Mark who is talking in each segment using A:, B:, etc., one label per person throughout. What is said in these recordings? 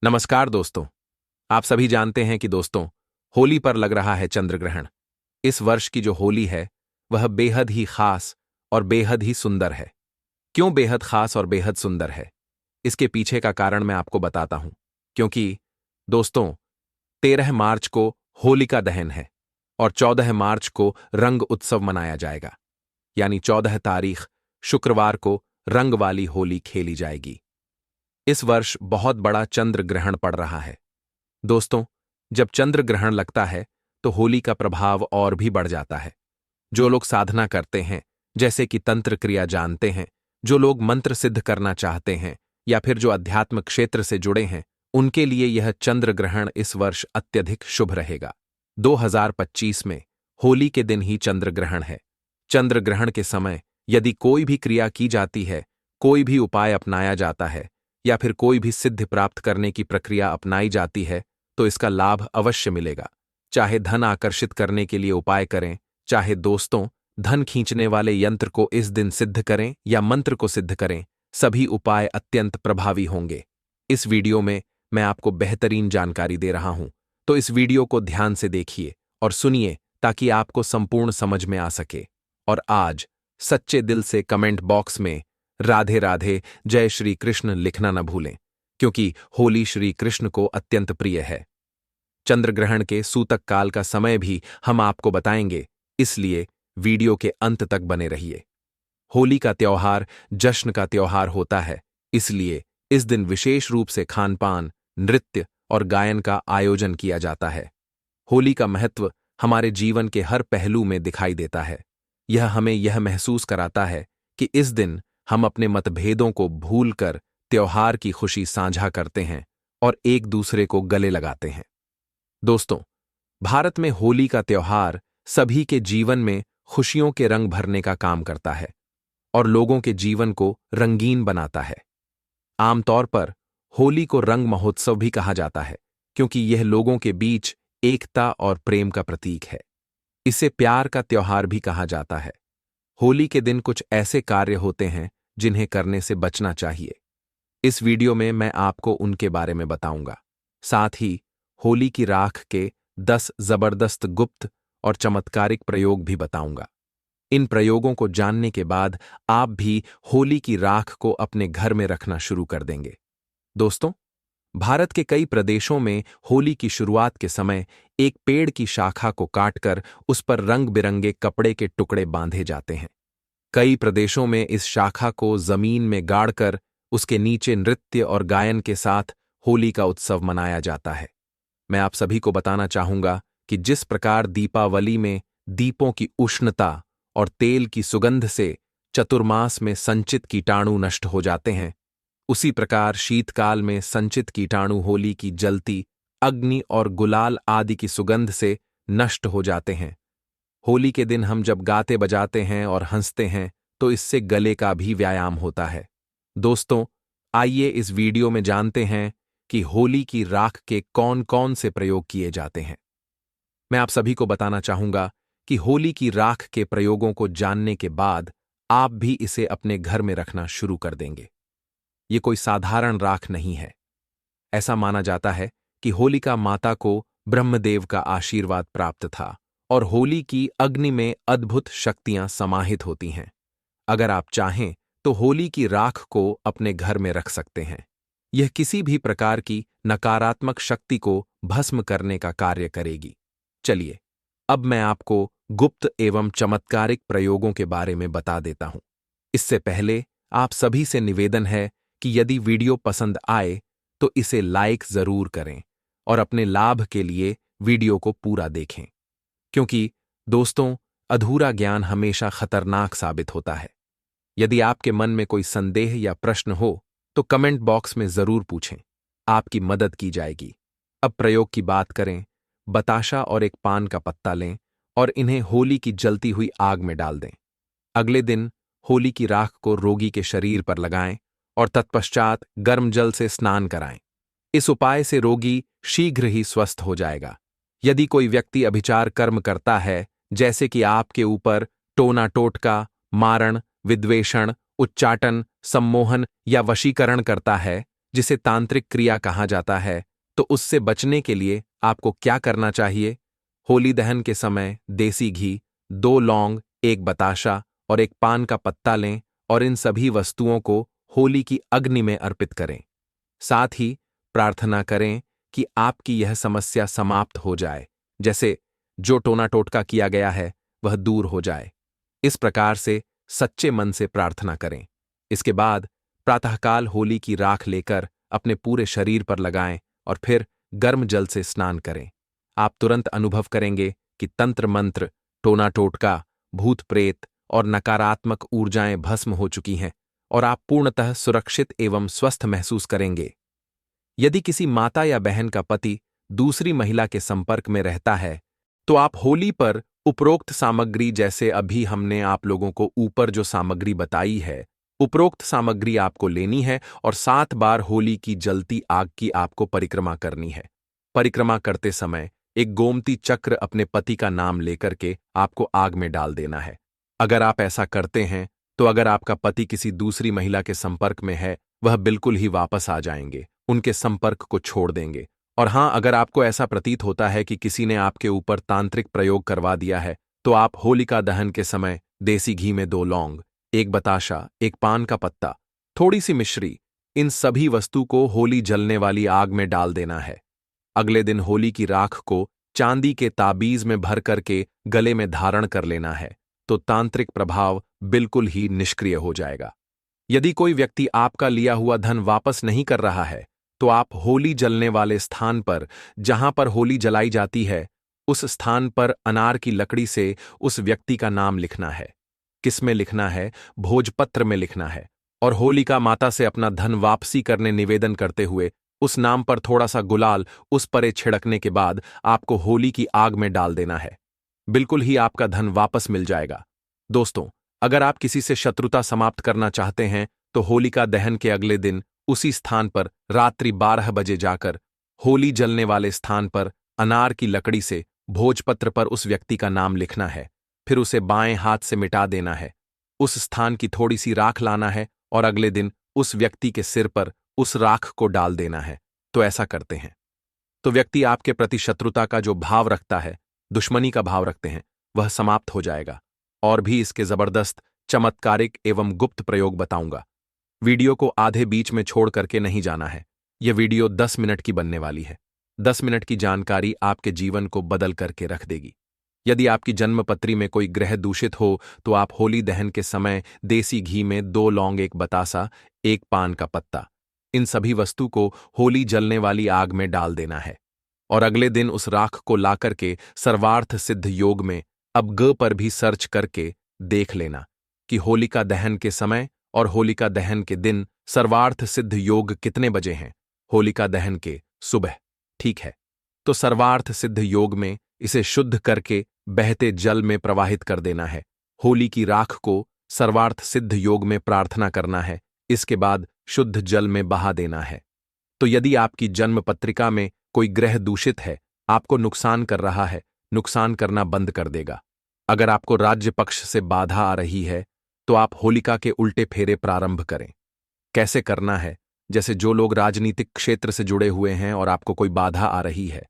A: नमस्कार दोस्तों। आप सभी जानते हैं कि दोस्तों, होली पर लग रहा है चंद्र ग्रहण। इस वर्ष की जो होली है वह बेहद ही खास और बेहद ही सुंदर है। क्यों बेहद खास और बेहद सुंदर है, इसके पीछे का कारण मैं आपको बताता हूं। क्योंकि दोस्तों, 13 मार्च को होलिका दहन है और 14 मार्च को रंग उत्सव मनाया जाएगा। यानी 14 तारीख शुक्रवार को रंग वाली होली खेली जाएगी। इस वर्ष बहुत बड़ा चंद्र ग्रहण पड़ रहा है। दोस्तों, जब चंद्र ग्रहण लगता है तो होली का प्रभाव और भी बढ़ जाता है। जो लोग साधना करते हैं, जैसे कि तंत्र क्रिया जानते हैं, जो लोग मंत्र सिद्ध करना चाहते हैं या फिर जो अध्यात्म क्षेत्र से जुड़े हैं, उनके लिए यह चंद्र ग्रहण इस वर्ष अत्यधिक शुभ रहेगा। 2025 में होली के दिन ही चंद्र ग्रहण है। चंद्र ग्रहण के समय यदि कोई भी क्रिया की जाती है, कोई भी उपाय अपनाया जाता है या फिर कोई भी सिद्धि प्राप्त करने की प्रक्रिया अपनाई जाती है तो इसका लाभ अवश्य मिलेगा। चाहे धन आकर्षित करने के लिए उपाय करें, चाहे दोस्तों धन खींचने वाले यंत्र को इस दिन सिद्ध करें या मंत्र को सिद्ध करें, सभी उपाय अत्यंत प्रभावी होंगे। इस वीडियो में मैं आपको बेहतरीन जानकारी दे रहा हूं, तो इस वीडियो को ध्यान से देखिए और सुनिए ताकि आपको संपूर्ण समझ में आ सके। और आज सच्चे दिल से कमेंट बॉक्स में राधे राधे जय श्री कृष्ण लिखना न भूलें, क्योंकि होली श्री कृष्ण को अत्यंत प्रिय है। चंद्र ग्रहण के सूतक काल का समय भी हम आपको बताएंगे, इसलिए वीडियो के अंत तक बने रहिए। होली का त्योहार जश्न का त्योहार होता है, इसलिए इस दिन विशेष रूप से खानपान, नृत्य और गायन का आयोजन किया जाता है। होली का महत्व हमारे जीवन के हर पहलू में दिखाई देता है। यह हमें यह महसूस कराता है कि इस दिन हम अपने मतभेदों को भूलकर त्योहार की खुशी साझा करते हैं और एक दूसरे को गले लगाते हैं। दोस्तों, भारत में होली का त्योहार सभी के जीवन में खुशियों के रंग भरने का काम करता है और लोगों के जीवन को रंगीन बनाता है। आमतौर पर होली को रंग महोत्सव भी कहा जाता है, क्योंकि यह लोगों के बीच एकता और प्रेम का प्रतीक है। इसे प्यार का त्योहार भी कहा जाता है। होली के दिन कुछ ऐसे कार्य होते हैं जिन्हें करने से बचना चाहिए। इस वीडियो में मैं आपको उनके बारे में बताऊंगा। साथ ही होली की राख के 10 जबरदस्त गुप्त और चमत्कारिक प्रयोग भी बताऊंगा। इन प्रयोगों को जानने के बाद आप भी होली की राख को अपने घर में रखना शुरू कर देंगे। दोस्तों, भारत के कई प्रदेशों में होली की शुरुआत के समय एक पेड़ की शाखा को काटकर उस पर रंग बिरंगे कपड़े के टुकड़े बांधे जाते हैं। कई प्रदेशों में इस शाखा को जमीन में गाड़कर उसके नीचे नृत्य और गायन के साथ होली का उत्सव मनाया जाता है। मैं आप सभी को बताना चाहूंगा कि जिस प्रकार दीपावली में दीपों की उष्णता और तेल की सुगंध से चतुर्मास में संचित कीटाणु नष्ट हो जाते हैं, उसी प्रकार शीतकाल में संचित कीटाणु होली की जलती अग्नि और गुलाल आदि की सुगंध से नष्ट हो जाते हैं। होली के दिन हम जब गाते बजाते हैं और हंसते हैं तो इससे गले का भी व्यायाम होता है। दोस्तों, आइए इस वीडियो में जानते हैं कि होली की राख के कौन कौन से प्रयोग किए जाते हैं। मैं आप सभी को बताना चाहूंगा कि होली की राख के प्रयोगों को जानने के बाद आप भी इसे अपने घर में रखना शुरू कर देंगे। ये कोई साधारण राख नहीं है। ऐसा माना जाता है कि होलिका माता को ब्रह्मदेव का आशीर्वाद प्राप्त था और होली की अग्नि में अद्भुत शक्तियां समाहित होती हैं। अगर आप चाहें तो होली की राख को अपने घर में रख सकते हैं। यह किसी भी प्रकार की नकारात्मक शक्ति को भस्म करने का कार्य करेगी। चलिए, अब मैं आपको गुप्त एवं चमत्कारिक प्रयोगों के बारे में बता देता हूं। इससे पहले आप सभी से निवेदन है कि यदि वीडियो पसंद आए तो इसे लाइक जरूर करें और अपने लाभ के लिए वीडियो को पूरा देखें, क्योंकि दोस्तों, अधूरा ज्ञान हमेशा खतरनाक साबित होता है। यदि आपके मन में कोई संदेह या प्रश्न हो तो कमेंट बॉक्स में जरूर पूछें, आपकी मदद की जाएगी। अब प्रयोग की बात करें। बताशा और एक पान का पत्ता लें और इन्हें होली की जलती हुई आग में डाल दें। अगले दिन होली की राख को रोगी के शरीर पर लगाएं और तत्पश्चात गर्म जल से स्नान कराएं। इस उपाय से रोगी शीघ्र ही स्वस्थ हो जाएगा। यदि कोई व्यक्ति अभिचार कर्म करता है, जैसे कि आपके ऊपर टोना टोटका, मारण, विद्वेषण, उच्चाटन, सम्मोहन या वशीकरण करता है, जिसे तांत्रिक क्रिया कहा जाता है, तो उससे बचने के लिए आपको क्या करना चाहिए? होली दहन के समय देसी घी, 2 लौंग, एक बताशा और एक पान का पत्ता लें और इन सभी वस्तुओं को होली की अग्नि में अर्पित करें। साथ ही प्रार्थना करें कि आपकी यह समस्या समाप्त हो जाए, जैसे जो टोना टोटका किया गया है वह दूर हो जाए। इस प्रकार से सच्चे मन से प्रार्थना करें। इसके बाद प्रातःकाल होली की राख लेकर अपने पूरे शरीर पर लगाएं और फिर गर्म जल से स्नान करें। आप तुरंत अनुभव करेंगे कि तंत्र मंत्र, टोना टोटका, भूत प्रेत और नकारात्मक ऊर्जाएं भस्म हो चुकी हैं और आप पूर्णतः सुरक्षित एवं स्वस्थ महसूस करेंगे। यदि किसी माता या बहन का पति दूसरी महिला के संपर्क में रहता है, तो आप होली पर उपरोक्त सामग्री, जैसे अभी हमने आप लोगों को ऊपर जो सामग्री बताई है, उपरोक्त सामग्री आपको लेनी है और 7 बार होली की जलती आग की आपको परिक्रमा करनी है। परिक्रमा करते समय एक गोमती चक्र अपने पति का नाम लेकर के आपको आग में डाल देना है। अगर आप ऐसा करते हैं तो अगर आपका पति किसी दूसरी महिला के संपर्क में है, वह बिल्कुल ही वापस आ जाएंगे, उनके संपर्क को छोड़ देंगे। और हां, अगर आपको ऐसा प्रतीत होता है कि किसी ने आपके ऊपर तांत्रिक प्रयोग करवा दिया है, तो आप होलिका दहन के समय देसी घी में 2 लौंग, एक बताशा, एक पान का पत्ता, थोड़ी सी मिश्री, इन सभी वस्तु को होली जलने वाली आग में डाल देना है। अगले दिन होली की राख को चांदी के ताबीज में भर करके गले में धारण कर लेना है, तो तांत्रिक प्रभाव बिल्कुल ही निष्क्रिय हो जाएगा। यदि कोई व्यक्ति आपका लिया हुआ धन वापस नहीं कर रहा है, तो आप होली जलने वाले स्थान पर, जहां पर होली जलाई जाती है, उस स्थान पर अनार की लकड़ी से उस व्यक्ति का नाम लिखना है। किस में लिखना है? भोजपत्र में लिखना है। और होलिका माता से अपना धन वापसी करने निवेदन करते हुए उस नाम पर थोड़ा सा गुलाल उस परे छिड़कने के बाद आपको होली की आग में डाल देना है। बिल्कुल ही आपका धन वापस मिल जाएगा। दोस्तों, अगर आप किसी से शत्रुता समाप्त करना चाहते हैं, तो होलिका दहन के अगले दिन उसी स्थान पर रात्रि 12 बजे जाकर होली जलने वाले स्थान पर अनार की लकड़ी से भोजपत्र पर उस व्यक्ति का नाम लिखना है। फिर उसे बाएं हाथ से मिटा देना है। उस स्थान की थोड़ी सी राख लाना है और अगले दिन उस व्यक्ति के सिर पर उस राख को डाल देना है। तो ऐसा करते हैं तो व्यक्ति आपके प्रति शत्रुता का जो भाव रखता है, दुश्मनी का भाव रखते हैं, वह समाप्त हो जाएगा। और भी इसके जबरदस्त, चमत्कारिक एवं गुप्त प्रयोग बताऊंगा। वीडियो को आधे बीच में छोड़ करके नहीं जाना है। यह वीडियो 10 मिनट की बनने वाली है। 10 मिनट की जानकारी आपके जीवन को बदल करके रख देगी। यदि आपकी जन्मपत्री में कोई ग्रह दूषित हो, तो आप होली दहन के समय देसी घी में 2 लौंग, एक बतासा, एक पान का पत्ता, इन सभी वस्तु को होली जलने वाली आग में डाल देना है। और अगले दिन उस राख को लाकर के सर्वार्थ सिद्ध योग में अब ग पर भी सर्च करके देख लेना कि होलिका दहन के समय और होलिका दहन के दिन सर्वार्थ सिद्ध योग कितने बजे हैं। होलिका दहन के सुबह, ठीक है। तो सर्वार्थ सिद्ध योग में इसे शुद्ध करके बहते जल में प्रवाहित कर देना है। होली की राख को सर्वार्थ सिद्ध योग में प्रार्थना करना है। इसके बाद शुद्ध जल में बहा देना है। तो यदि आपकी जन्म पत्रिका में कोई ग्रह दूषित है, आपको नुकसान कर रहा है, नुकसान करना बंद कर देगा। अगर आपको राज्य पक्ष से बाधा आ रही है, तो आप होलिका के उल्टे फेरे प्रारंभ करें। कैसे करना है? जैसे जो लोग राजनीतिक क्षेत्र से जुड़े हुए हैं और आपको कोई बाधा आ रही है,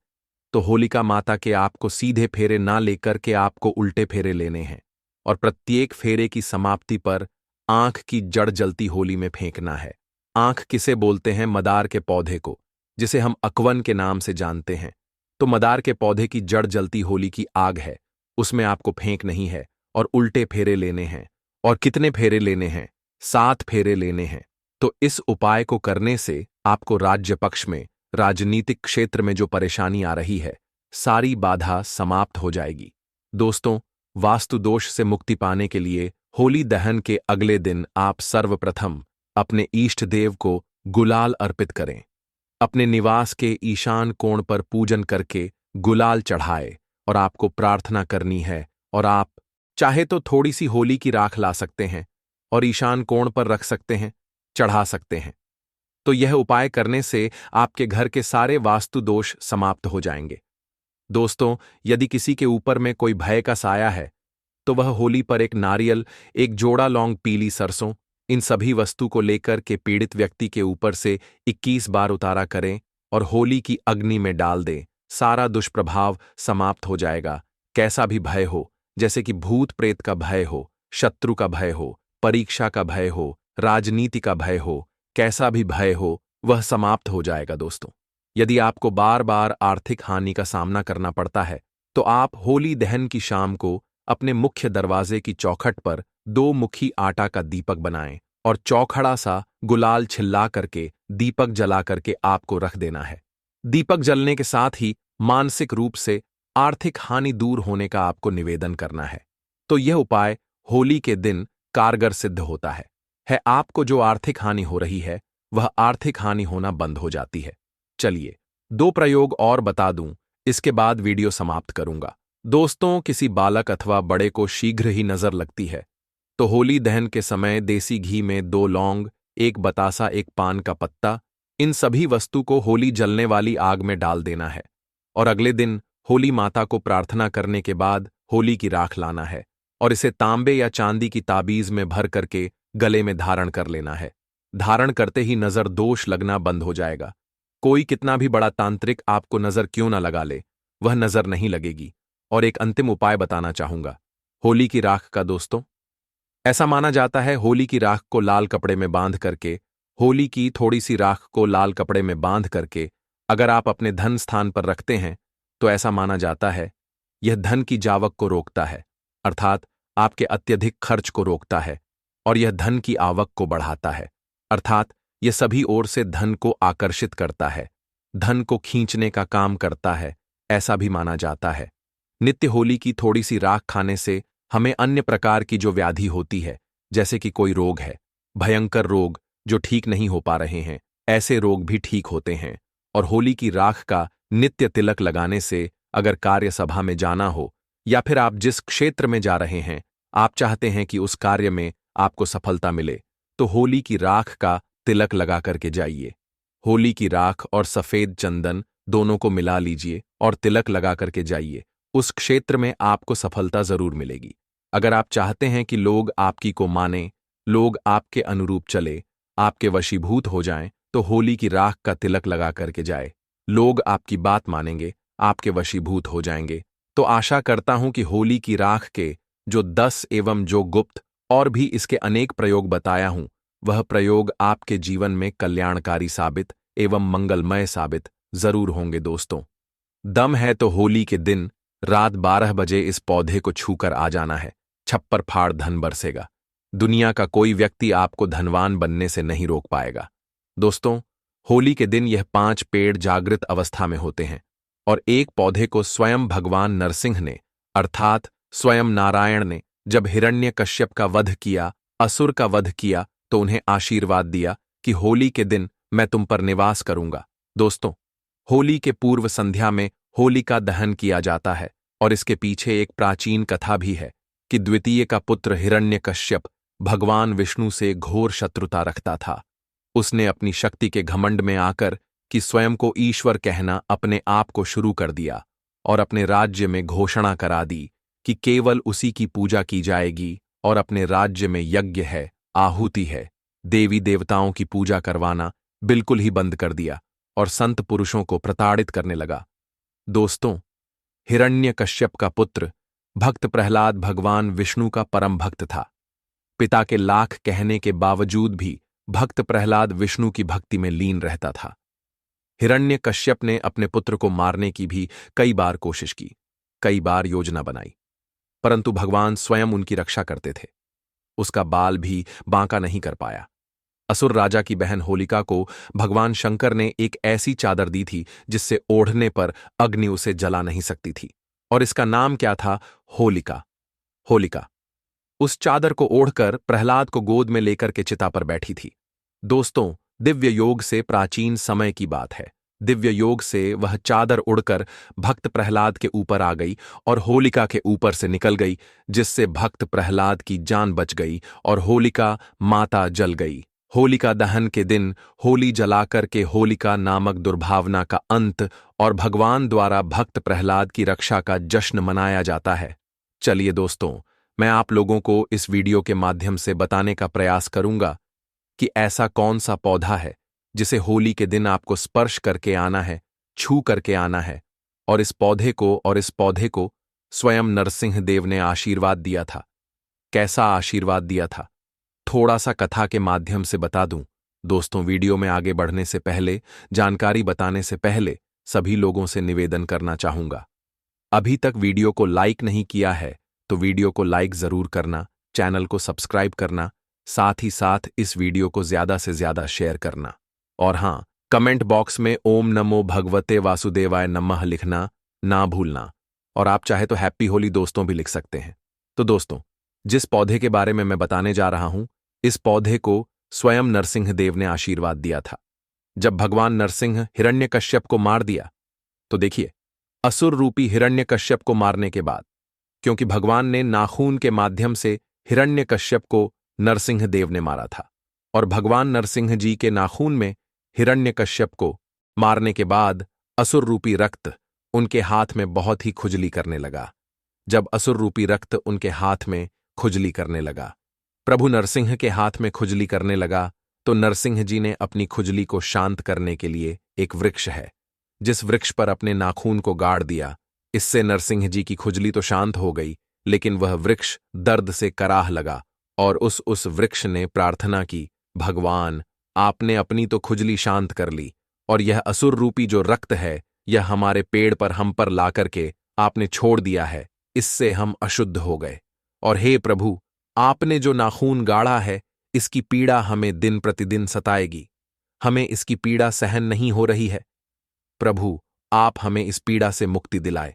A: तो होलिका माता के आपको सीधे फेरे ना लेकर के आपको उल्टे फेरे लेने हैं और प्रत्येक फेरे की समाप्ति पर आंख की जड़ जलती होली में फेंकना है। आंख किसे बोलते हैं? मदार के पौधे को, जिसे हम अकवन के नाम से जानते हैं। तो मदार के पौधे की जड़ जलती होली की आग है, उसमें आपको फेंक नहीं है और उल्टे फेरे लेने हैं। और कितने फेरे लेने हैं? 7 फेरे लेने हैं। तो इस उपाय को करने से आपको राज्य पक्ष में, राजनीतिक क्षेत्र में जो परेशानी आ रही है, सारी बाधा समाप्त हो जाएगी। दोस्तों, वास्तु दोष से मुक्ति पाने के लिए होली दहन के अगले दिन आप सर्वप्रथम अपने इष्ट देव को गुलाल अर्पित करें। अपने निवास के ईशान कोण पर पूजन करके गुलाल चढ़ाए और आपको प्रार्थना करनी है। और आप चाहे तो थोड़ी सी होली की राख ला सकते हैं और ईशान कोण पर रख सकते हैं, चढ़ा सकते हैं। तो यह उपाय करने से आपके घर के सारे वास्तु दोष समाप्त हो जाएंगे। दोस्तों, यदि किसी के ऊपर में कोई भय का साया है, तो वह होली पर एक नारियल, एक जोड़ा लौंग, पीली सरसों, इन सभी वस्तु को लेकर के पीड़ित व्यक्ति के ऊपर से 21 बार उतारा करें और होली की अग्नि में डाल दें। सारा दुष्प्रभाव समाप्त हो जाएगा। कैसा भी भय हो, जैसे कि भूत प्रेत का भय हो, शत्रु का भय हो, परीक्षा का भय हो, राजनीति का भय हो, कैसा भी भय हो, वह समाप्त हो जाएगा दोस्तों। यदि आपको बार बार आर्थिक हानि का सामना करना पड़ता है तो आप होली दहन की शाम को अपने मुख्य दरवाजे की चौखट पर 2 मुखी आटा का दीपक बनाएं और चौखड़ा सा गुलाल छिल्ला करके दीपक जला करके आपको रख देना है। दीपक जलने के साथ ही मानसिक रूप से आर्थिक हानि दूर होने का आपको निवेदन करना है। तो यह उपाय होली के दिन कारगर सिद्ध होता है। आपको जो आर्थिक हानि हो रही है वह आर्थिक हानि होना बंद हो जाती है। चलिए 2 प्रयोग और बता दूं, इसके बाद वीडियो समाप्त करूंगा। दोस्तों, किसी बालक अथवा बड़े को शीघ्र ही नजर लगती है तो होली दहन के समय देसी घी में 2 लौंग, 1 बतासा, 1 पान का पत्ता, इन सभी वस्तु को होली जलने वाली आग में डाल देना है और अगले दिन होली माता को प्रार्थना करने के बाद होली की राख लाना है और इसे तांबे या चांदी की ताबीज में भर करके गले में धारण कर लेना है। धारण करते ही नजर दोष लगना बंद हो जाएगा। कोई कितना भी बड़ा तांत्रिक आपको नजर क्यों ना लगा ले, वह नजर नहीं लगेगी। और एक अंतिम उपाय बताना चाहूंगा होली की राख का दोस्तों। ऐसा माना जाता है होली की राख को लाल कपड़े में बांध करके, होली की थोड़ी सी राख को लाल कपड़े में बांध करके अगर आप अपने धन स्थान पर रखते हैं तो ऐसा माना जाता है यह धन की जावक को रोकता है, अर्थात आपके अत्यधिक खर्च को रोकता है, और यह धन की आवक को बढ़ाता है, अर्थात यह सभी ओर से धन को आकर्षित करता है, धन को खींचने का काम करता है, ऐसा भी माना जाता है। नित्य होली की थोड़ी सी राख खाने से हमें अन्य प्रकार की जो व्याधि होती है, जैसे कि कोई रोग है, भयंकर रोग जो ठीक नहीं हो पा रहे हैं, ऐसे रोग भी ठीक होते हैं। और होली की राख का नित्य तिलक लगाने से अगर कार्य सभा में जाना हो या फिर आप जिस क्षेत्र में जा रहे हैं आप चाहते हैं कि उस कार्य में आपको सफलता मिले, तो होली की राख का तिलक लगा करके जाइए। होली की राख और सफेद चंदन दोनों को मिला लीजिए और तिलक लगा करके जाइए। उस क्षेत्र में आपको सफलता जरूर मिलेगी। अगर आप चाहते हैं कि लोग आपकी को माने, लोग आपके अनुरूप चले, आपके वशीभूत हो जाएं, तो होली की राख का तिलक लगा करके जाए। लोग आपकी बात मानेंगे, आपके वशीभूत हो जाएंगे। तो आशा करता हूं कि होली की राख के जो 10 एवं जो गुप्त और भी इसके अनेक प्रयोग बताया हूं, वह प्रयोग आपके जीवन में कल्याणकारी साबित एवं मंगलमय साबित जरूर होंगे दोस्तों। दम है तो होली के दिन रात 12 बजे इस पौधे को छूकर आ जाना है। छप्पर फाड़ धन बरसेगा। दुनिया का कोई व्यक्ति आपको धनवान बनने से नहीं रोक पाएगा। दोस्तों, होली के दिन यह 5 पेड़ जागृत अवस्था में होते हैं और एक पौधे को स्वयं भगवान नरसिंह ने, अर्थात स्वयं नारायण ने जब हिरण्यकश्यप का वध किया, असुर का वध किया, तो उन्हें आशीर्वाद दिया कि होली के दिन मैं तुम पर निवास करूंगा। दोस्तों, होली के पूर्व संध्या में होलिका दहन किया जाता है और इसके पीछे एक प्राचीन कथा भी है कि द्वितीय का पुत्र हिरण्यकश्यप भगवान विष्णु से घोर शत्रुता रखता था। उसने अपनी शक्ति के घमंड में आकर कि स्वयं को ईश्वर कहना अपने आप को शुरू कर दिया और अपने राज्य में घोषणा करा दी कि केवल उसी की पूजा की जाएगी और अपने राज्य में यज्ञ है, आहुति है, देवी देवताओं की पूजा करवाना बिल्कुल ही बंद कर दिया और संत पुरुषों को प्रताड़ित करने लगा। दोस्तों, हिरण्यकश्यप का पुत्र भक्त प्रहलाद भगवान विष्णु का परम भक्त था। पिता के लाख कहने के बावजूद भी भक्त प्रहलाद विष्णु की भक्ति में लीन रहता था। हिरण्यकश्यप ने अपने पुत्र को मारने की भी कई बार कोशिश की, कई बार योजना बनाई, परंतु भगवान स्वयं उनकी रक्षा करते थे। उसका बाल भी बांका नहीं कर पाया। असुर राजा की बहन होलिका को भगवान शंकर ने एक ऐसी चादर दी थी जिससे ओढ़ने पर अग्नि उसे जला नहीं सकती थी, और इसका नाम क्या था? होलिका। होलिका उस चादर को ओढ़कर प्रहलाद को गोद में लेकर के चिता पर बैठी थी। दोस्तों, दिव्य योग से प्राचीन समय की बात है। दिव्य योग से वह चादर उड़कर भक्त प्रहलाद के ऊपर आ गई और होलिका के ऊपर से निकल गई, जिससे भक्त प्रहलाद की जान बच गई और होलिका माता जल गई। होलिका दहन के दिन होली जलाकर के होलिका नामक दुर्भावना का अंत और भगवान द्वारा भक्त प्रहलाद की रक्षा का जश्न मनाया जाता है। चलिए दोस्तों, मैं आप लोगों को इस वीडियो के माध्यम से बताने का प्रयास करूंगा कि ऐसा कौन सा पौधा है जिसे होली के दिन आपको स्पर्श करके आना है, छू करके आना है, और इस पौधे को स्वयं नरसिंह देव ने आशीर्वाद दिया था। कैसा आशीर्वाद दिया था, थोड़ा सा कथा के माध्यम से बता दूं। दोस्तों, वीडियो में आगे बढ़ने से पहले, जानकारी बताने से पहले सभी लोगों से निवेदन करना चाहूंगा। अभी तक वीडियो को लाइक नहीं किया है तो वीडियो को लाइक जरूर करना, चैनल को सब्सक्राइब करना, साथ ही साथ इस वीडियो को ज्यादा से ज्यादा शेयर करना। और हाँ, कमेंट बॉक्स में ओम नमो भगवते वासुदेवाय नमः लिखना ना भूलना। और आप चाहे तो हैप्पी होली दोस्तों भी लिख सकते हैं। तो दोस्तों, जिस पौधे के बारे में मैं बताने जा रहा हूं, इस पौधे को स्वयं नरसिंह देव ने आशीर्वाद दिया था। जब भगवान नरसिंह हिरण्यकश्यप को मार दिया, तो देखिए, असुर रूपी हिरण्यकश्यप को मारने के बाद, क्योंकि भगवान ने नाखून के माध्यम से हिरण्यकश्यप को नरसिंह देव ने मारा था, और भगवान नरसिंह जी के नाखून में हिरण्यकश्यप को मारने के बाद असुर रूपी रक्त उनके हाथ में बहुत ही खुजली करने लगा। जब असुर रूपी रक्त उनके हाथ में खुजली करने लगा, प्रभु नरसिंह के हाथ में खुजली करने लगा, तो नरसिंह जी ने अपनी खुजली को शांत करने के लिए एक वृक्ष है, जिस वृक्ष पर अपने नाखून को गाड़ दिया। इससे नरसिंह जी की खुजली तो शांत हो गई, लेकिन वह वृक्ष दर्द से कराह लगा, और उस वृक्ष ने प्रार्थना की, भगवान, आपने अपनी तो खुजली शांत कर ली, और यह असुर रूपी जो रक्त है, यह हमारे पेड़ पर हम पर ला करके आपने छोड़ दिया है, इससे हम अशुद्ध हो गए। और हे प्रभु, आपने जो नाखून गाड़ा है, इसकी पीड़ा हमें दिन प्रतिदिन सताएगी, हमें इसकी पीड़ा सहन नहीं हो रही है। प्रभु, आप हमें इस पीड़ा से मुक्ति दिलाए।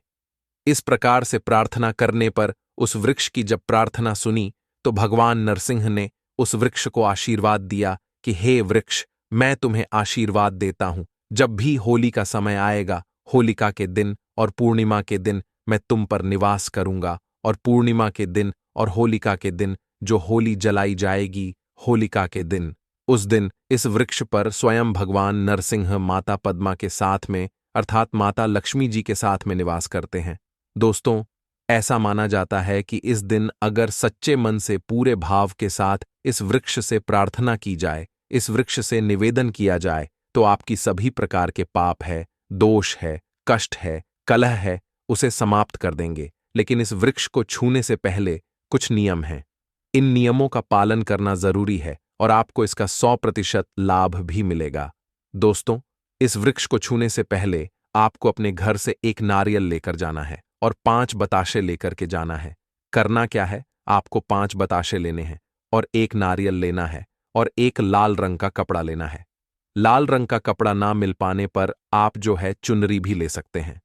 A: इस प्रकार से प्रार्थना करने पर उस वृक्ष की जब प्रार्थना सुनी, तो भगवान नरसिंह ने उस वृक्ष को आशीर्वाद दिया कि हे वृक्ष, मैं तुम्हें आशीर्वाद देता हूं, जब भी होली का समय आएगा, होलिका के दिन और पूर्णिमा के दिन मैं तुम पर निवास करूंगा, और पूर्णिमा के दिन और होलिका के दिन जो होली जलाई जाएगी, होलिका के दिन, उस दिन इस वृक्ष पर स्वयं भगवान नरसिंह माता पद्मा के साथ में, अर्थात माता लक्ष्मी जी के साथ में निवास करते हैं। दोस्तों, ऐसा माना जाता है कि इस दिन अगर सच्चे मन से पूरे भाव के साथ इस वृक्ष से प्रार्थना की जाए, इस वृक्ष से निवेदन किया जाए, तो आपकी सभी प्रकार के पाप है, दोष है, कष्ट है, कलह है, उसे समाप्त कर देंगे। लेकिन इस वृक्ष को छूने से पहले कुछ नियम हैं। इन नियमों का पालन करना जरूरी है, और आपको इसका 100% लाभ भी मिलेगा। दोस्तों, इस वृक्ष को छूने से पहले आपको अपने घर से एक नारियल लेकर जाना है और 5 बताशे लेकर के जाना है। करना क्या है, आपको 5 बताशे लेने हैं और एक नारियल लेना है और एक लाल रंग का कपड़ा लेना है। लाल रंग का कपड़ा ना मिल पाने पर आप जो है चुनरी भी ले सकते हैं।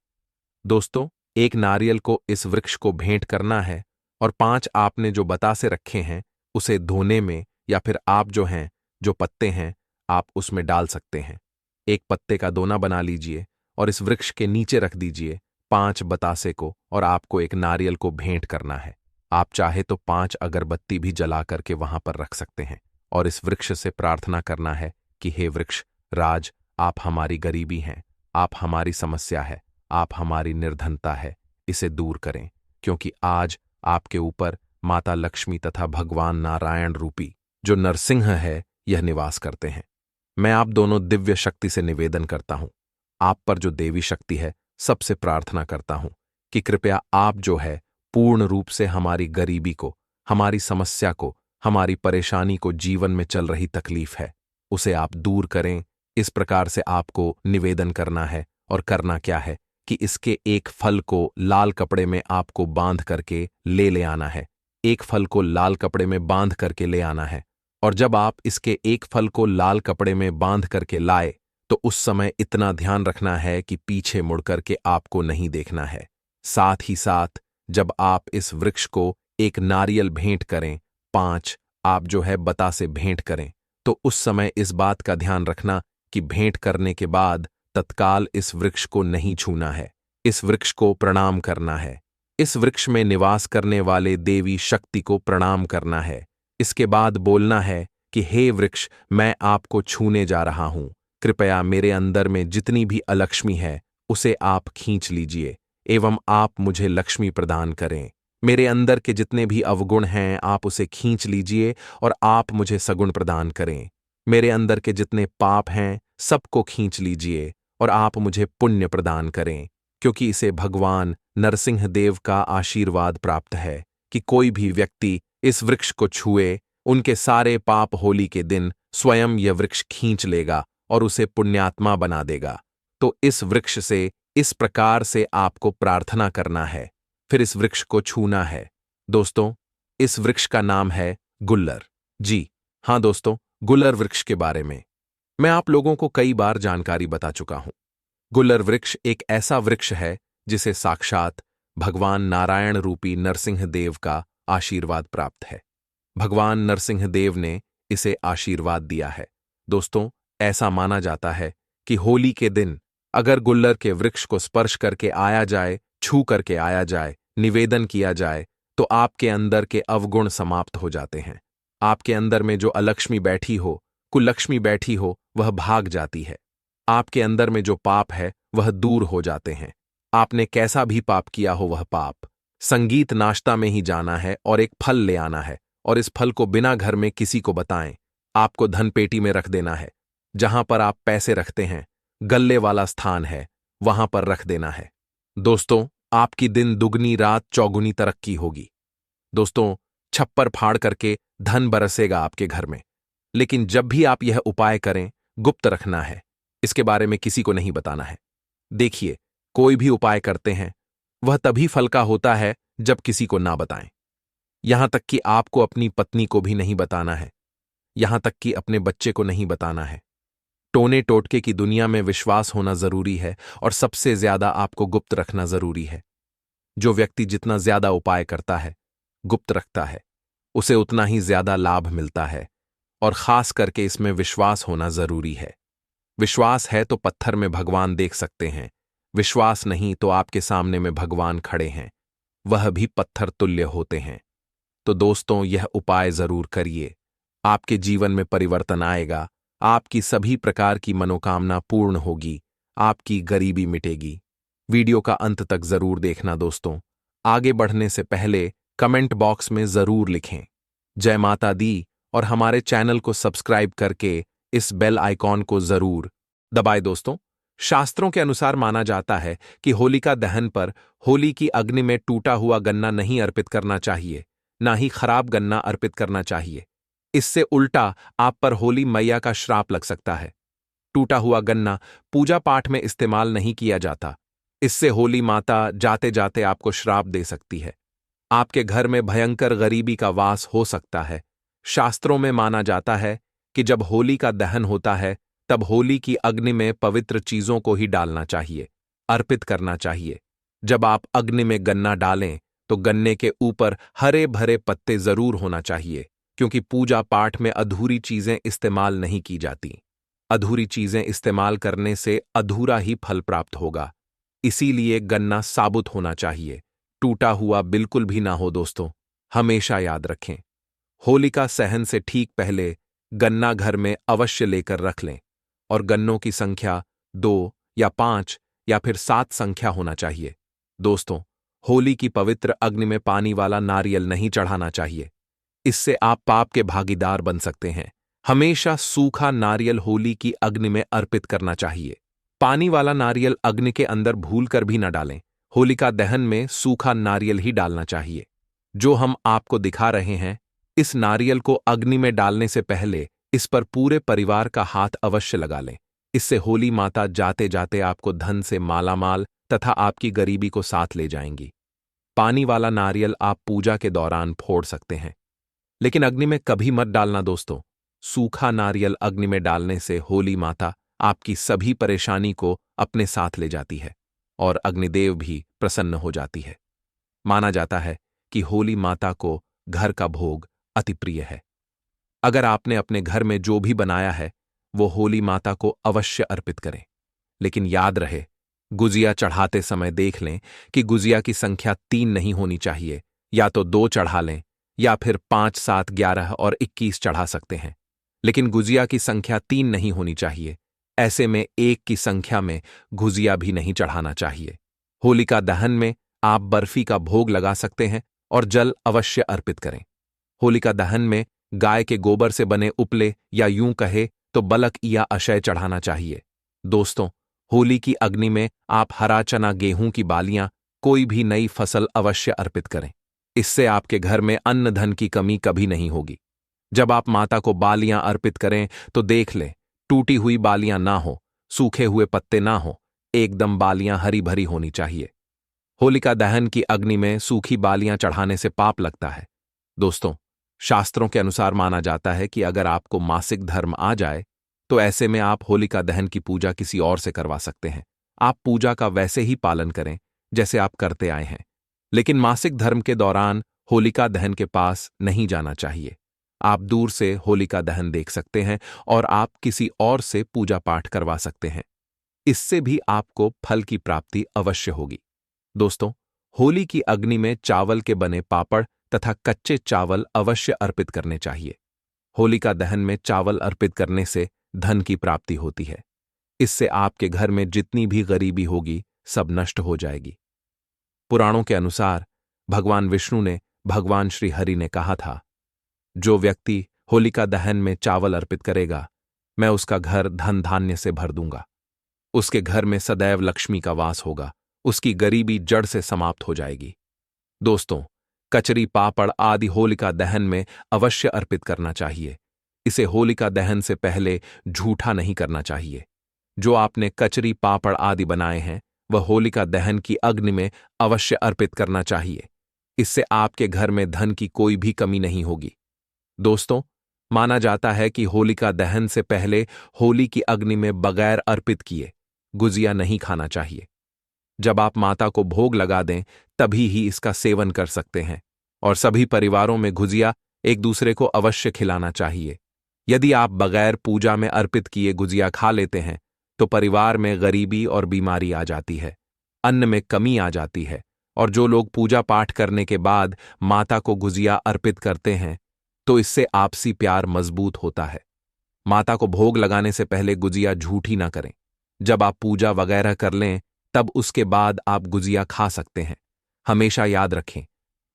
A: दोस्तों, एक नारियल को इस वृक्ष को भेंट करना है, और 5 आपने जो बतासे रखे हैं उसे धोने में, या फिर आप जो पत्ते हैं आप उसमें डाल सकते हैं। एक पत्ते का दोना बना लीजिए और इस वृक्ष के नीचे रख दीजिए 5 बतासे को, और आपको एक नारियल को भेंट करना है। आप चाहे तो 5 अगरबत्ती भी जला करके वहां पर रख सकते हैं, और इस वृक्ष से प्रार्थना करना है कि हे वृक्ष राज, आप हमारी गरीबी हैं, आप हमारी समस्या है, आप हमारी निर्धनता है, इसे दूर करें, क्योंकि आज आपके ऊपर माता लक्ष्मी तथा भगवान नारायण रूपी जो नरसिंह है, यह निवास करते हैं। मैं आप दोनों दिव्य शक्ति से निवेदन करता हूं, आप पर जो देवी शक्ति है, सबसे प्रार्थना करता हूं कि कृपया आप जो है पूर्ण रूप से हमारी गरीबी को, हमारी समस्या को, हमारी परेशानी को, जीवन में चल रही तकलीफ है, उसे आप दूर करें। इस प्रकार से आपको निवेदन करना है, और करना क्या है कि इसके एक फल को लाल कपड़े में आपको बांध करके ले आना है। एक फल को लाल कपड़े में बांध करके ले आना है, और जब आप इसके एक फल को लाल कपड़े में बांध करके लाए, तो उस समय इतना ध्यान रखना है कि पीछे मुड़ करके आपको नहीं देखना है। साथ ही साथ जब आप इस वृक्ष को एक नारियल भेंट करें, 5 आप जो है बतासे भेंट करें, तो उस समय इस बात का ध्यान रखना कि भेंट करने के बाद तत्काल इस वृक्ष को नहीं छूना है, इस वृक्ष को प्रणाम करना है, इस वृक्ष में निवास करने वाले देवी शक्ति को प्रणाम करना है। इसके बाद बोलना है कि हे वृक्ष, मैं आपको छूने जा रहा हूं, कृपया मेरे अंदर में जितनी भी अलक्ष्मी है उसे आप खींच लीजिए, एवं आप मुझे लक्ष्मी प्रदान करें। मेरे अंदर के जितने भी अवगुण हैं आप उसे खींच लीजिए, और आप मुझे सगुण प्रदान करें। मेरे अंदर के जितने पाप हैं सबको खींच लीजिए और आप मुझे पुण्य प्रदान करें, क्योंकि इसे भगवान नरसिंह देव का आशीर्वाद प्राप्त है कि कोई भी व्यक्ति इस वृक्ष को छुए, उनके सारे पाप होली के दिन स्वयं यह वृक्ष खींच लेगा और उसे पुण्यात्मा बना देगा। तो इस वृक्ष से इस प्रकार से आपको प्रार्थना करना है, फिर इस वृक्ष को छूना है। दोस्तों, इस वृक्ष का नाम है गुल्लर। जी हाँ दोस्तों, गुल्लर वृक्ष के बारे में मैं आप लोगों को कई बार जानकारी बता चुका हूं। गुल्लर वृक्ष एक ऐसा वृक्ष है जिसे साक्षात भगवान नारायण रूपी नरसिंह देव का आशीर्वाद प्राप्त है। भगवान नरसिंह देव ने इसे आशीर्वाद दिया है। दोस्तों, ऐसा माना जाता है कि होली के दिन अगर गुल्लर के वृक्ष को स्पर्श करके आया जाए, छू करके आया जाए, निवेदन किया जाए, तो आपके अंदर के अवगुण समाप्त हो जाते हैं। आपके अंदर में जो अलक्ष्मी बैठी हो, कुलक्ष्मी बैठी हो, वह भाग जाती है। आपके अंदर में जो पाप है वह दूर हो जाते हैं। आपने कैसा भी पाप किया हो वह पाप। संगीत नाश्ता में ही जाना है और एक फल ले आना है, और इस फल को बिना घर में किसी को बताएं। आपको धन पेटी में रख देना है। जहां पर आप पैसे रखते हैं, गल्ले वाला स्थान है, वहां पर रख देना है। दोस्तों, आपकी दिन दुगनी रात चौगुनी तरक्की होगी। दोस्तों, छप्पर फाड़ करके धन बरसेगा आपके घर में। लेकिन जब भी आप यह उपाय करें, गुप्त रखना है, इसके बारे में किसी को नहीं बताना है। देखिए, कोई भी उपाय करते हैं वह तभी फल का होता है जब किसी को ना बताएं। यहां तक कि आपको अपनी पत्नी को भी नहीं बताना है, यहां तक कि अपने बच्चे को नहीं बताना है। टोने टोटके की दुनिया में विश्वास होना जरूरी है और सबसे ज्यादा आपको गुप्त रखना जरूरी है। जो व्यक्ति जितना ज्यादा उपाय करता है, गुप्त रखता है, उसे उतना ही ज्यादा लाभ मिलता है, और खास करके इसमें विश्वास होना जरूरी है। विश्वास है तो पत्थर में भगवान देख सकते हैं, विश्वास नहीं तो आपके सामने में भगवान खड़े हैं, वह भी पत्थर तुल्य होते हैं। तो दोस्तों, यह उपाय जरूर करिए, आपके जीवन में परिवर्तन आएगा, आपकी सभी प्रकार की मनोकामना पूर्ण होगी, आपकी गरीबी मिटेगी। वीडियो का अंत तक जरूर देखना दोस्तों। आगे बढ़ने से पहले कमेंट बॉक्स में जरूर लिखें जय माता दी, और हमारे चैनल को सब्सक्राइब करके इस बेल आइकॉन को जरूर दबाएं। दोस्तों, शास्त्रों के अनुसार माना जाता है कि होलिका दहन पर होली की अग्नि में टूटा हुआ गन्ना नहीं अर्पित करना चाहिए, ना ही खराब गन्ना अर्पित करना चाहिए। इससे उल्टा आप पर होली मैया का श्राप लग सकता है। टूटा हुआ गन्ना पूजा पाठ में इस्तेमाल नहीं किया जाता। इससे होली माता जाते जाते आपको श्राप दे सकती है। आपके घर में भयंकर गरीबी का वास हो सकता है। शास्त्रों में माना जाता है कि जब होली का दहन होता है तब होली की अग्नि में पवित्र चीजों को ही डालना चाहिए, अर्पित करना चाहिए। जब आप अग्नि में गन्ना डालें तो गन्ने के ऊपर हरे भरे पत्ते जरूर होना चाहिए, क्योंकि पूजा पाठ में अधूरी चीजें इस्तेमाल नहीं की जाती। अधूरी चीजें इस्तेमाल करने से अधूरा ही फल प्राप्त होगा। इसीलिए गन्ना साबुत होना चाहिए, टूटा हुआ बिल्कुल भी ना हो। दोस्तों, हमेशा याद रखें, होलिका सहन से ठीक पहले गन्ना घर में अवश्य लेकर रख लें, और गन्नों की संख्या 2 या 5 या फिर 7 संख्या होना चाहिए। दोस्तों, होली की पवित्र अग्नि में पानी वाला नारियल नहीं चढ़ाना चाहिए, इससे आप पाप के भागीदार बन सकते हैं। हमेशा सूखा नारियल होली की अग्नि में अर्पित करना चाहिए। पानी वाला नारियल अग्नि के अंदर भूल कर भी न डालें। होलिका दहन में सूखा नारियल ही डालना चाहिए। जो हम आपको दिखा रहे हैं, इस नारियल को अग्नि में डालने से पहले इस पर पूरे परिवार का हाथ अवश्य लगा लें। इससे होली माता जाते जाते आपको धन से मालामाल तथा आपकी गरीबी को साथ ले जाएंगी। पानी वाला नारियल आप पूजा के दौरान फोड़ सकते हैं, लेकिन अग्नि में कभी मत डालना दोस्तों। सूखा नारियल अग्नि में डालने से होली माता आपकी सभी परेशानी को अपने साथ ले जाती है और अग्निदेव भी प्रसन्न हो जाती है। माना जाता है कि होली माता को घर का भोग अति प्रिय है। अगर आपने अपने घर में जो भी बनाया है वो होली माता को अवश्य अर्पित करें, लेकिन याद रहे, गुजिया चढ़ाते समय देख लें कि गुजिया की संख्या 3 नहीं होनी चाहिए। या तो 2 चढ़ा लें या फिर 5, 7, 11 और 21 चढ़ा सकते हैं, लेकिन गुजिया की संख्या 3 नहीं होनी चाहिए। ऐसे में 1 की संख्या में गुजिया भी नहीं चढ़ाना चाहिए। होलिका दहन में आप बर्फी का भोग लगा सकते हैं और जल अवश्य अर्पित करें। होलिका दहन में गाय के गोबर से बने उपले या यूं कहे तो बलक या अशय चढ़ाना चाहिए। दोस्तों, होली की अग्नि में आप हरा चना, गेहूं की बालियां, कोई भी नई फसल अवश्य अर्पित करें। इससे आपके घर में अन्न धन की कमी कभी नहीं होगी। जब आप माता को बालियां अर्पित करें तो देख लें, टूटी हुई बालियां ना हो, सूखे हुए पत्ते ना हो, एकदम बालियां हरी भरी होनी चाहिए। होलिका दहन की अग्नि में सूखी बालियां चढ़ाने से पाप लगता है। दोस्तों, शास्त्रों के अनुसार माना जाता है कि अगर आपको मासिक धर्म आ जाए तो ऐसे में आप होलिका दहन की पूजा किसी और से करवा सकते हैं। आप पूजा का वैसे ही पालन करें जैसे आप करते आए हैं, लेकिन मासिक धर्म के दौरान होलिका दहन के पास नहीं जाना चाहिए। आप दूर से होलिका दहन देख सकते हैं और आप किसी और से पूजा पाठ करवा सकते हैं। इससे भी आपको फल की प्राप्ति अवश्य होगी। दोस्तों, होली की अग्नि में चावल के बने पापड़ तथा कच्चे चावल अवश्य अर्पित करने चाहिए। होलिका दहन में चावल अर्पित करने से धन की प्राप्ति होती है। इससे आपके घर में जितनी भी गरीबी होगी सब नष्ट हो जाएगी। पुराणों के अनुसार भगवान विष्णु ने भगवान श्री हरि ने कहा था, जो व्यक्ति होलिका दहन में चावल अर्पित करेगा, मैं उसका घर धन धान्य से भर दूंगा। उसके घर में सदैव लक्ष्मी का वास होगा, उसकी गरीबी जड़ से समाप्त हो जाएगी। दोस्तों, कचरी, पापड़ आदि होलिका दहन में अवश्य अर्पित करना चाहिए। इसे होलिका दहन से पहले झूठा नहीं करना चाहिए। जो आपने कचरी, पापड़ आदि बनाए हैं वह होलिका दहन की अग्नि में अवश्य अर्पित करना चाहिए। इससे आपके घर में धन की कोई भी कमी नहीं होगी। दोस्तों, माना जाता है कि होलिका दहन से पहले होली की अग्नि में बगैर अर्पित किए गुजिया नहीं खाना चाहिए। जब आप माता को भोग लगा दें तभी ही इसका सेवन कर सकते हैं, और सभी परिवारों में गुजिया एक दूसरे को अवश्य खिलाना चाहिए। यदि आप बगैर पूजा में अर्पित किए गुजिया खा लेते हैं तो परिवार में गरीबी और बीमारी आ जाती है, अन्न में कमी आ जाती है। और जो लोग पूजा पाठ करने के बाद माता को गुजिया अर्पित करते हैं तो इससे आपसी प्यार मजबूत होता है। माता को भोग लगाने से पहले गुजिया झूठी ना करें। जब आप पूजा वगैरह कर लें तब उसके बाद आप गुजिया खा सकते हैं। हमेशा याद रखें,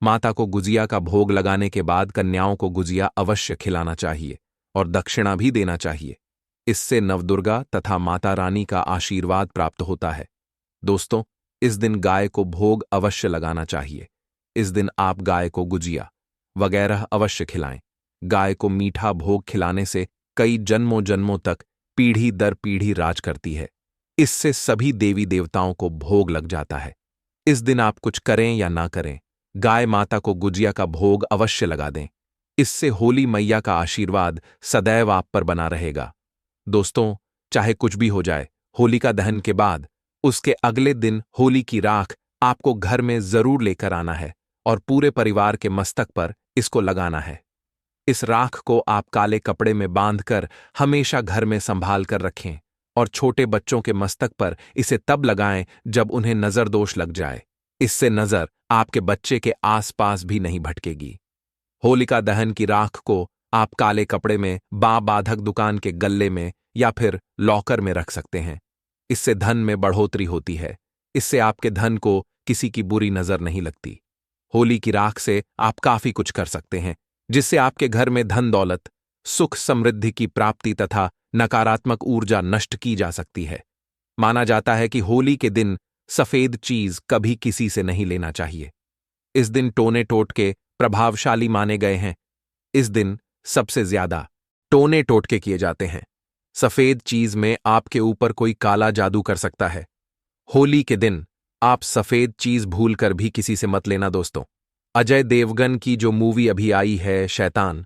A: माता को गुजिया का भोग लगाने के बाद कन्याओं को गुजिया अवश्य खिलाना चाहिए और दक्षिणा भी देना चाहिए। इससे नवदुर्गा तथा माता रानी का आशीर्वाद प्राप्त होता है। दोस्तों, इस दिन गाय को भोग अवश्य लगाना चाहिए। इस दिन आप गाय को गुजिया वगैरह अवश्य खिलाएं। गाय को मीठा भोग खिलाने से कई जन्मों जन्मों तक पीढ़ी दर पीढ़ी राज करती है। इससे सभी देवी देवताओं को भोग लग जाता है। इस दिन आप कुछ करें या ना करें, गाय माता को गुजिया का भोग अवश्य लगा दें। इससे होली मैया का आशीर्वाद सदैव आप पर बना रहेगा। दोस्तों, चाहे कुछ भी हो जाए, होलिका दहन के बाद उसके अगले दिन होली की राख आपको घर में जरूर लेकर आना है और पूरे परिवार के मस्तक पर इसको लगाना है। इस राख को आप काले कपड़े में बांधकर हमेशा घर में संभाल कर रखें और छोटे बच्चों के मस्तक पर इसे तब लगाएं जब उन्हें नजर दोष लग जाए। इससे नजर आपके बच्चे के आसपास भी नहीं भटकेगी। होलिका दहन की राख को आप काले कपड़े में बाधक दुकान के गल्ले में या फिर लॉकर में रख सकते हैं। इससे धन में बढ़ोतरी होती है। इससे आपके धन को किसी की बुरी नजर नहीं लगती। होली की राख से आप काफी कुछ कर सकते हैं, जिससे आपके घर में धन दौलत, सुख समृद्धि की प्राप्ति तथा नकारात्मक ऊर्जा नष्ट की जा सकती है। माना जाता है कि होली के दिन सफेद चीज कभी किसी से नहीं लेना चाहिए। इस दिन टोने टोटके प्रभावशाली माने गए हैं। इस दिन सबसे ज्यादा टोने टोटके किए जाते हैं। सफेद चीज में आपके ऊपर कोई काला जादू कर सकता है। होली के दिन आप सफेद चीज भूलकर भी किसी से मत लेना। दोस्तों, अजय देवगन की जो मूवी अभी आई है शैतान,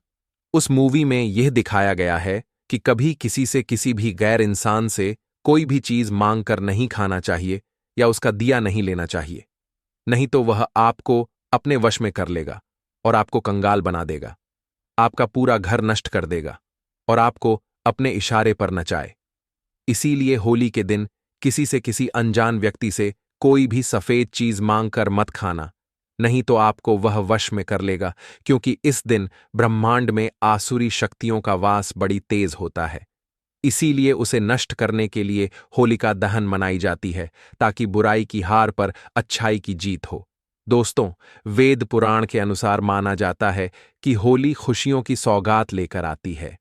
A: उस मूवी में यह दिखाया गया है कि कभी किसी से, किसी भी गैर इंसान से कोई भी चीज मांग कर नहीं खाना चाहिए या उसका दिया नहीं लेना चाहिए। नहीं तो वह आपको अपने वश में कर लेगा और आपको कंगाल बना देगा, आपका पूरा घर नष्ट कर देगा और आपको अपने इशारे पर नचाए। इसीलिए होली के दिन किसी से, किसी अनजान व्यक्ति से कोई भी सफेद चीज मांगकर मत खाना, नहीं तो आपको वह वश में कर लेगा, क्योंकि इस दिन ब्रह्मांड में आसुरी शक्तियों का वास बड़ी तेज होता है। इसीलिए उसे नष्ट करने के लिए होलिका दहन मनाई जाती है, ताकि बुराई की हार पर अच्छाई की जीत हो। दोस्तों, वेद पुराण के अनुसार माना जाता है कि होली खुशियों की सौगात लेकर आती है।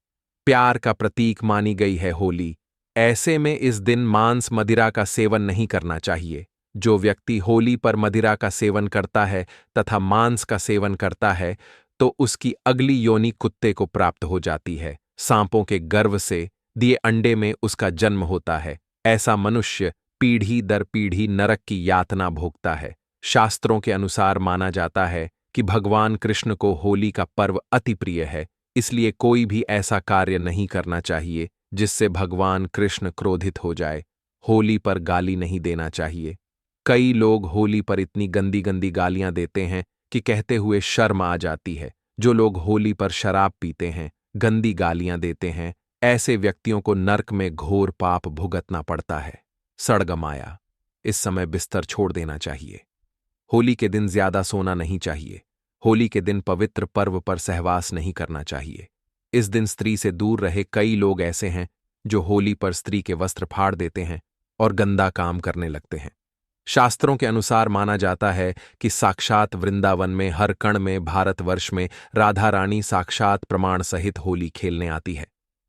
A: प्यार का प्रतीक मानी गई है होली। ऐसे में इस दिन मांस मदिरा का सेवन नहीं करना चाहिए। जो व्यक्ति होली पर मदिरा का सेवन करता है तथा मांस का सेवन करता है तो उसकी अगली योनि कुत्ते को प्राप्त हो जाती है। सांपों के गर्भ से दिए अंडे में उसका जन्म होता है। ऐसा मनुष्य पीढ़ी दर पीढ़ी नरक की यातना भोगता है। शास्त्रों के अनुसार माना जाता है कि भगवान कृष्ण को होली का पर्व अति प्रिय है, इसलिए कोई भी ऐसा कार्य नहीं करना चाहिए जिससे भगवान कृष्ण क्रोधित हो जाए। होली पर गाली नहीं देना चाहिए। कई लोग होली पर इतनी गंदी गंदी गालियां देते हैं कि कहते हुए शर्म आ जाती है। जो लोग होली पर शराब पीते हैं, गंदी गालियां देते हैं, ऐसे व्यक्तियों को नर्क में घोर पाप भुगतना पड़ता है। सड़गमाया, इस समय बिस्तर छोड़ देना चाहिए। होली के दिन ज्यादा सोना नहीं चाहिए। होली के दिन पवित्र पर्व पर सहवास नहीं करना चाहिए। इस दिन स्त्री से दूर रहे। कई लोग ऐसे हैं जो होली पर स्त्री के वस्त्र फाड़ देते हैं और गंदा काम करने लगते हैं। शास्त्रों के अनुसार माना जाता है कि साक्षात वृंदावन में, हर कण में, भारतवर्ष में राधा रानी साक्षात प्रमाण सहित होली खेलने आती है।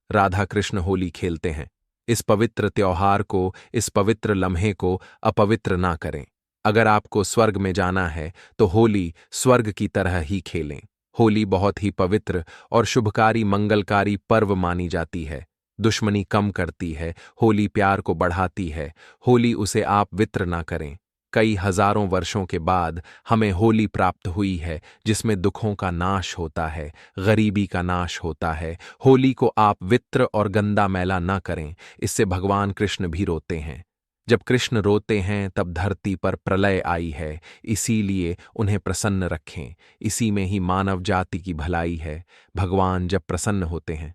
A: राधा कृष्ण होली खेलते हैं। इस पवित्र त्योहार को, इस पवित्र लम्हे को अपवित्र ना करें। अगर आपको स्वर्ग में जाना है तो होली स्वर्ग की तरह ही खेलें। होली बहुत ही पवित्र और शुभकारी मंगलकारी पर्व मानी जाती है। दुश्मनी कम करती है, होली प्यार को बढ़ाती है। होली उसे आप वित्र ना करें। कई हजारों वर्षों के बाद हमें होली प्राप्त हुई है जिसमें दुखों का नाश होता है, गरीबी का नाश होता है। होली को आप वित्र और गंदा मैला ना करें, इससे भगवान कृष्ण भी रोते हैं। जब कृष्ण रोते हैं तब धरती पर प्रलय आई है, इसीलिए उन्हें प्रसन्न रखें। इसी में ही मानव जाति की भलाई है। भगवान जब प्रसन्न होते हैं,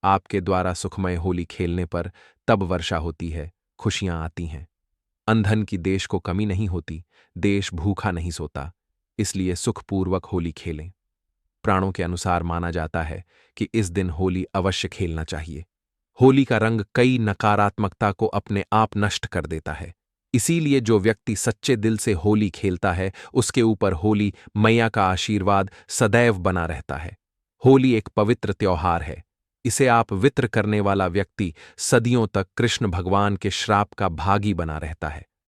A: आपके द्वारा सुखमय होली खेलने पर तब वर्षा होती है, खुशियां आती हैं। अंधन की देश को कमी नहीं होती, देश भूखा नहीं सोता, इसलिए सुखपूर्वक होली खेलें। प्राणों के अनुसार माना जाता है कि इस दिन होली अवश्य खेलना चाहिए। होली का रंग कई नकारात्मकता को अपने आप नष्ट कर देता है। इसीलिए जो व्यक्ति सच्चे दिल से होली खेलता है उसके ऊपर होली मैया का आशीर्वाद सदैव बना रहता है। होली एक पवित्र त्योहार है। इसे आप वित्र करने वाला व्यक्ति सदियों तक कृष्ण भगवान के श्राप का भागी बना रहता है।